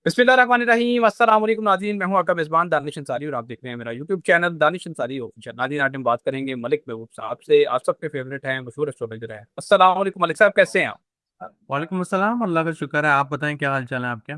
बिस्मिल्लाहिर्रहमानिर्रहीम अस्सलाम वालेकुम नाज़रीन, मैं हूं आपका मेज़बान दानिश अंसारी और आप देख रहे हैं मेरा YouTube channel Danish Ansari official. नाज़रीन, आज हम बात करेंगे मलिक महबूब साहब से। आप सबके फेवरेट हैं, मशहूर एस्ट्रोलॉजर हैं। अस्सलाम वालेकुम मलिक साहब, कैसे हैं आप? वालेकुम अस्सलाम। अल्लाह का शुक्र है। आप बताएं, क्या हाल चाल है आपके?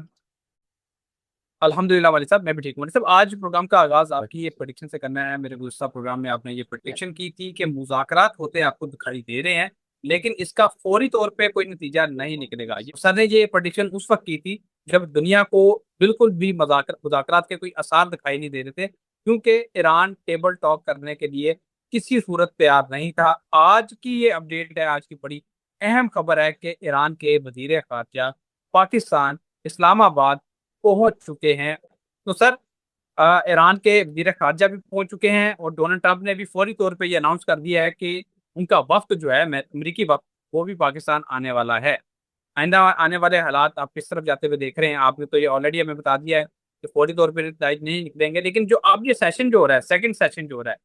अल्हम्दुलिल्लाह मलिक साहब, मैं भी ठीक हूँ। मलिक साहब, आज प्रोग्राम का आगाज आपकी ये प्रेडिक्शन से करना है। मेरे गुज़श्ता प्रोग्राम में आपने ये प्रेडिक्शन की थी कि मुज़ाकरात होते आपको दिखाई दे रहे हैं, लेकिन इसका फौरी तौर पे कोई नतीजा नहीं निकलेगा। ये सर ने ये प्रेडिक्शन उस वक्त की थी जब दुनिया को बिल्कुल भी मुज़ाकरात के कोई आसार दिखाई नहीं दे रहे थे, क्योंकि ईरान टेबल टॉक करने के लिए किसी सूरत तैयार नहीं था। आज की ये अपडेट है, आज की बड़ी अहम खबर है कि ईरान के वजीर खारजा पाकिस्तान इस्लामाबाद पहुंच चुके हैं। तो सर, ईरान के वजीर खारजा भी पहुंच चुके हैं और डोनाल्ड ट्रंप ने भी फौरी तौर पे ये अनाउंस कर दिया है कि उनका वफ्द जो है, अमरीकी वफ्द, वो भी पाकिस्तान आने वाला है। आइंदा आने वाले हालात आप किस तरफ जाते हुए देख रहे हैं? आपने तो ये ऑलरेडी हमें बता दिया है कि फौरी तौर पर नतीजे नहीं निकलेंगे, लेकिन जो अब ये सेशन जो हो रहा है, सेकंड सेशन जो हो रहा है,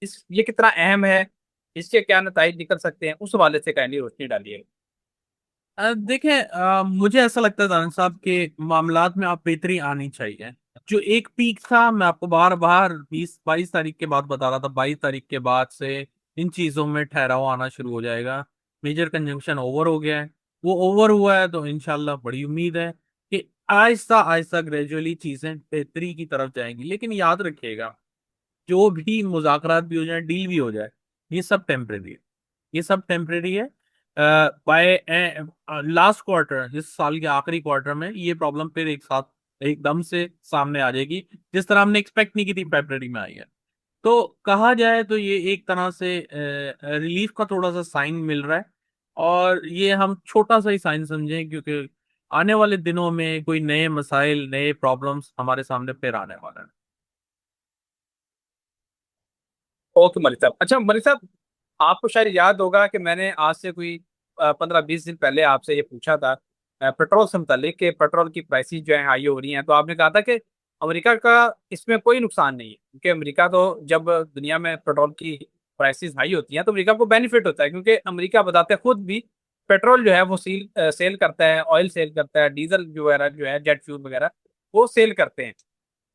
इस ये कितना अहम है, इससे क्या नतीजे निकल सकते हैं, उस हवाले से काइंडली रोशनी डालिए। देखें, मुझे ऐसा लगता है दानिश साहब के मामलात में आप बेहतरी आनी चाहिए। जो एक पीक था, मैं आपको बार बार 20-22 तारीख के बाद बता रहा था, 22 तारीख के बाद से इन चीजों में ठहराव आना शुरू हो जाएगा। मेजर कंजंक्शन ओवर हो गया है। वो ओवर हुआ है तो इंशाल्लाह बड़ी उम्मीद है कि आहिस्ता आहिस्ता ग्रेजुअली चीजें बेहतरी की तरफ जाएंगी। लेकिन याद रखिएगा, जो भी मुज़ाकरात भी हो जाए, डील भी हो जाए, ये सब टेम्परेरी है। ये सब टेम्परेरी है। बाय लास्ट क्वार्टर, इस साल के आखिरी क्वार्टर में ये प्रॉब्लम फिर एक साथ एकदम से सामने आ जाएगी, जिस तरह हमने एक्सपेक्ट नहीं की थी फेब्रवरी में आई है। तो कहा जाए तो ये एक तरह से रिलीफ का थोड़ा सा साइन मिल रहा है। और ये हम छोटा सा ही साइन समझें, क्योंकि आने वाले दिनों में कोई नए मसाइल, नए प्रॉब्लम्स हमारे सामने फिर आने वाले हैं। ओके मलिक साहब। अच्छा मलिक साहब, आपको शायद याद होगा कि मैंने आज से कोई 15-20 दिन पहले आपसे ये पूछा था पेट्रोल से मुतालिक कि पेट्रोल की प्राइसेस जो है हाई हो रही हैं। तो आपने कहा था कि अमेरिका का इसमें कोई नुकसान नहीं है, क्योंकि अमेरिका तो जब दुनिया में पेट्रोल की प्राइसेस हाई होती हैं तो अमेरिका को बेनिफिट होता है, क्योंकि अमेरिका बताते खुद भी पेट्रोल जो है वो सेल करता है, ऑयल सेल करता है, डीजल जो वगैरह जो है, जेट फ्यूल वगैरह वो सेल करते हैं।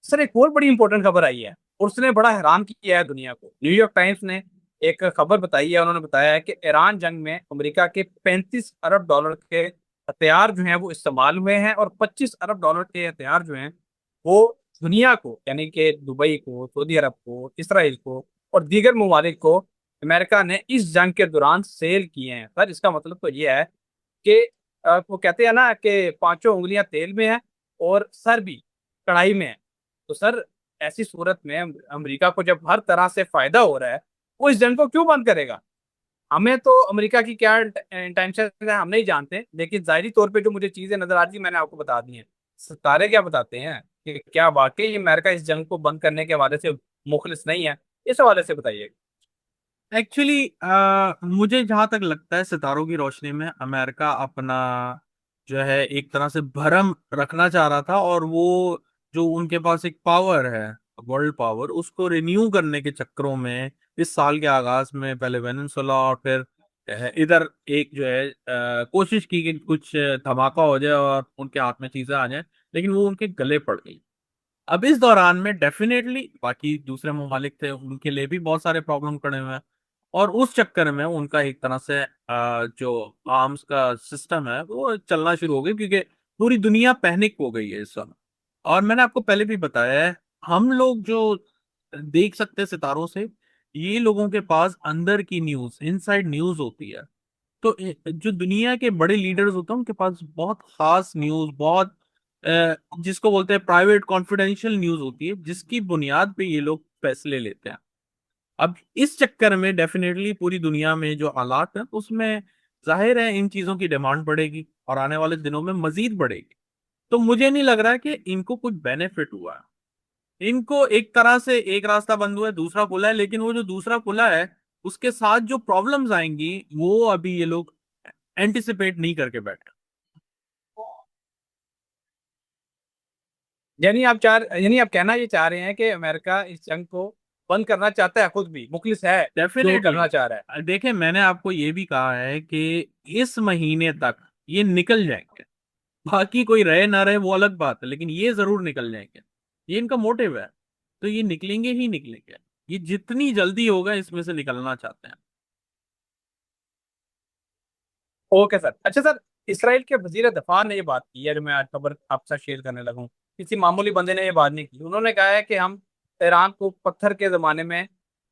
सर, एक और बड़ी इंपॉर्टेंट खबर आई है और उसने बड़ा हैरान किया है दुनिया को। न्यूयॉर्क टाइम्स ने एक खबर बताई है। उन्होंने बताया है कि ईरान जंग में अमेरिका के 35 अरब डॉलर के हथियार जो हैं वो इस्तेमाल हुए हैं, और 25 अरब डॉलर के हथियार जो हैं वो दुनिया को, यानी कि दुबई को, सऊदी अरब को, इसराइल को और दीगर ममालिक को अमेरिका ने इस जंग के दौरान सेल किए हैं। सर, इसका मतलब तो ये है कि वो कहते हैं ना कि पांचों उंगलियां तेल में है और सर भी कढ़ाई में है। तो सर, ऐसी सूरत में अमेरिका को जब हर तरह से फायदा हो रहा है, वो इस जंग को क्यों बंद करेगा? हमें तो अमेरिका की क्या इंटेंशन है हम नहीं जानते, लेकिन जाहिरी तौर पे जो मुझे चीजें नजर आ रही थी मैंने आपको बता दी हैं। सितारे क्या बताते हैं कि क्या वाकई अमेरिका इस जंग को बंद करने के हवाले से मुखलिस नहीं है? इस हवाले से बताइए। एक्चुअली मुझे जहां तक लगता है, सितारों की रोशनी में अमेरिका अपना जो है एक तरह से भरम रखना चाह रहा था। और वो जो उनके पास एक पावर है, वर्ल्ड पावर, उसको रिन्यू करने के चक्करों में इस साल के आगाज में पहले वेनेजुएला और फिर इधर एक जो है कोशिश की कि कुछ धमाका हो जाए और उनके हाथ में चीजें आ जाए, लेकिन वो उनके गले पड़ गई। अब इस दौरान में डेफिनेटली बाकी दूसरे ममालिक थे, उनके लिए भी बहुत सारे प्रॉब्लम खड़े हुए हैं। और उस चक्कर में उनका एक तरह से जो आर्म्स का सिस्टम है वो चलना शुरू हो गई, क्योंकि पूरी दुनिया पैनिक हो गई है इस समय। और मैंने आपको पहले भी बताया है, हम लोग जो देख सकते हैं सितारों से, ये लोगों के पास अंदर की न्यूज, इनसाइड न्यूज होती है। तो जो दुनिया के बड़े लीडर्स होते हैं उनके पास बहुत खास न्यूज, बहुत जिसको बोलते हैं प्राइवेट कॉन्फिडेंशियल न्यूज होती है, जिसकी बुनियाद पे ये लोग फैसले लेते हैं। अब इस चक्कर में डेफिनेटली पूरी दुनिया में जो हालात है उसमें जाहिर है इन चीजों की डिमांड बढ़ेगी और आने वाले दिनों में मजीद बढ़ेगी। तो मुझे नहीं लग रहा है कि इनको कुछ बेनिफिट हुआ है। इनको एक तरह से एक रास्ता बंद हुआ है, दूसरा खुला है, लेकिन वो जो दूसरा खुला है उसके साथ जो प्रॉब्लम्स आएंगी वो अभी ये लोग एंटिसिपेट नहीं करके बैठे। यानी आप कहना ये चाह रहे हैं कि अमेरिका इस जंग को बंद करना चाहता है, खुद भी मुखलिस है जो डेफिनेटली। करना चाह रहा है। देखिए, मैंने आपको ये भी कहा है कि इस महीने तक ये निकल जाएंगे। बाकी कोई रहे ना रहे वो अलग बात है, लेकिन ये जरूर निकल जाएंगे। ये इनका मोटिव है। तो ये निकलेंगे ही निकलेंगे। ये जितनी जल्दी होगा इसमें से निकलना चाहते हैं। Okay sir. अच्छा सर, इसराइल के वजीर दफा ने ये बात की है जो मैं आज खबर आपसे शेयर करने लगा हूँ। किसी मामूली बंदे ने ये बात नहीं की। उन्होंने कहा है कि हम ईरान को पत्थर के जमाने में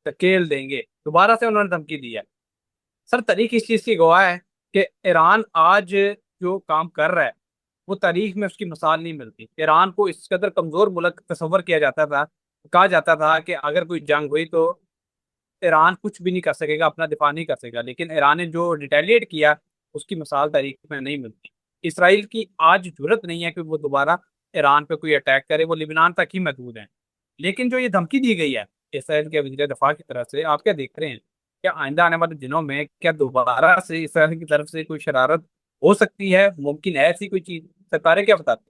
धकेल देंगे। दोबारा से उन्होंने धमकी दी है। सर तारीख इस चीज की गवाह है कि ईरान आज जो काम कर रहा है वो तारीख में उसकी मिसाल नहीं मिलती। ईरान को इस कदर कमजोर मुल्क तस्वर किया जाता था, कहा जाता था कि अगर कोई जंग हुई तो ईरान कुछ भी नहीं कर सकेगा, अपना दिफा नहीं कर सकेगा। लेकिन ईरान ने जो रिटेलिएट किया उसकी मिसाल तारीख में नहीं मिलती। इसराइल की आज जरूरत नहीं है कि वो दोबारा ईरान पे कोई अटैक करे, वो लिबनान तक ही महदूद है। लेकिन जो ये धमकी दी गई है इसराइल के वजीर दफा की तरफ से, आप क्या देख रहे हैं? क्या आइंदा आने वाले दिनों में क्या दोबारा से इसराइल की तरफ से कोई शरारत हो सकती है? मुमकिन है ऐसी कोई चीज? सरकारें क्या बताती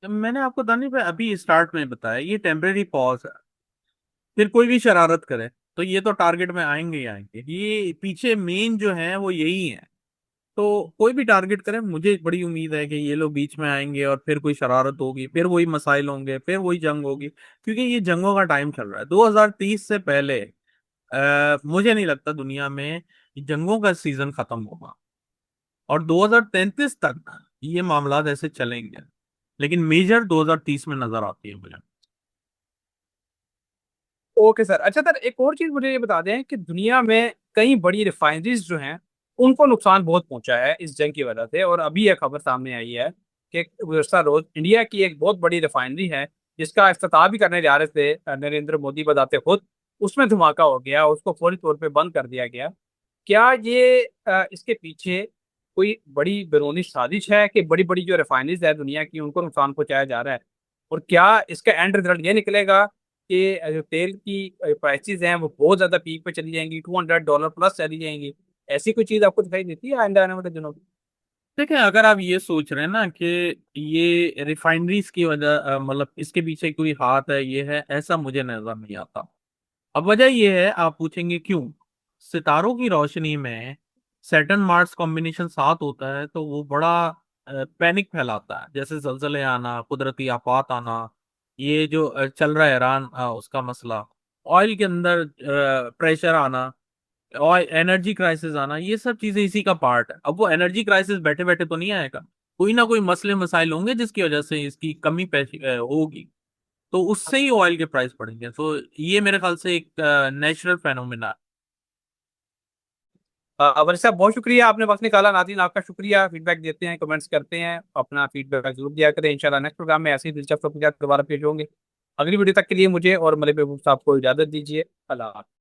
मैंने आपको दानी पे अभी स्टार्ट में बताया, ये टेम्परेरी पॉज है। फिर कोई भी शरारत करे तो ये तो टारगेट में आएंगे ही आएंगे। ये पीछे मेन जो है वो यही है। तो कोई भी टारगेट करे, मुझे बड़ी उम्मीद है कि ये लोग बीच में आएंगे और फिर कोई शरारत होगी, फिर वही मसाइल होंगे, फिर वही जंग होगी, क्योंकि ये जंगों का टाइम चल रहा है। 2030 से पहले मुझे नहीं लगता दुनिया में जंगों का सीजन खत्म होगा। और 2033 तक ये मामलात ऐसे चलेंगे, लेकिन मेजर 2030 में नजर आती है मुझे। है? Okay sir. अच्छा सर, एक और चीज मुझे ये बता दें कि दुनिया में कई बड़ी रिफाइनरीज जो हैं उनको नुकसान बहुत पहुंचा है इस जंग की वजह से। और अभी यह खबर सामने आई है कि गुज़श्ता रोज इंडिया की एक बहुत बड़ी रिफाइनरी है जिसका इफ्तिताह भी करने जा रहे थे नरेंद्र मोदी बताते खुद, उसमें धमाका हो गया, उसको फौरी तौर पे बंद कर दिया गया। क्या ये इसके पीछे कोई बड़ी बैरूनी साजिश है कि बड़ी बड़ी जो रिफाइनरीज है दुनिया की उनको नुकसान पहुंचाया जा रहा है? और क्या इसका एंड रिजल्ट ये निकलेगा कि जो तेल की प्राइसेस हैं वो बहुत ज्यादा पीक पे चली जाएंगी, $200 प्लस चली जाएंगी? ऐसी कोई चीज आपको दिखाई देती है आइंदा आने वाले दिनों में? देखिए, अगर आप ये सोच रहे हैं ना कि ये रिफाइनरीज की वजह मतलब इसके पीछे कोई हाथ है, ये है, ऐसा मुझे नजर नहीं आता। अब वजह ये है, आप पूछेंगे क्यों। सितारों की रोशनी में सैटर्न मार्स कॉम्बिनेशन साथ होता है तो वो बड़ा पैनिक फैलाता है, जैसे जलजले आना, कुदरती आफात आना। ये जो चल रहा है ईरान उसका मसला, ऑयल के अंदर प्रेशर आना, और एनर्जी क्राइसिस आना, ये सब चीजें इसी का पार्ट है। अब वो एनर्जी क्राइसिस बैठे बैठे तो नहीं आएगा, कोई ना कोई मसले मसाइल होंगे जिसकी वजह से इसकी कमी होगी। तो उससे ही ऑयल के प्राइस बढ़ेंगे। तो ये मेरे ख्याल से एक नेचुरल फेनोमेना। अवर साहब बहुत शुक्रिया, आपने वक्त निकाला। नाज़रीन आपका शुक्रिया। फीडबैक देते हैं, कमेंट्स करते हैं, अपना फीडबैक जरूर दिया करें। इंशाल्लाह नेक्स्ट प्रोग्राम में ऐसे ही दिलचस्प टॉपिक के साथ दोबारा पेश होंगे। अगली वीडियो तक के लिए मुझे और मलिक महबूब साहब को इजाजत दीजिए। अल्लाह हाफ़िज़।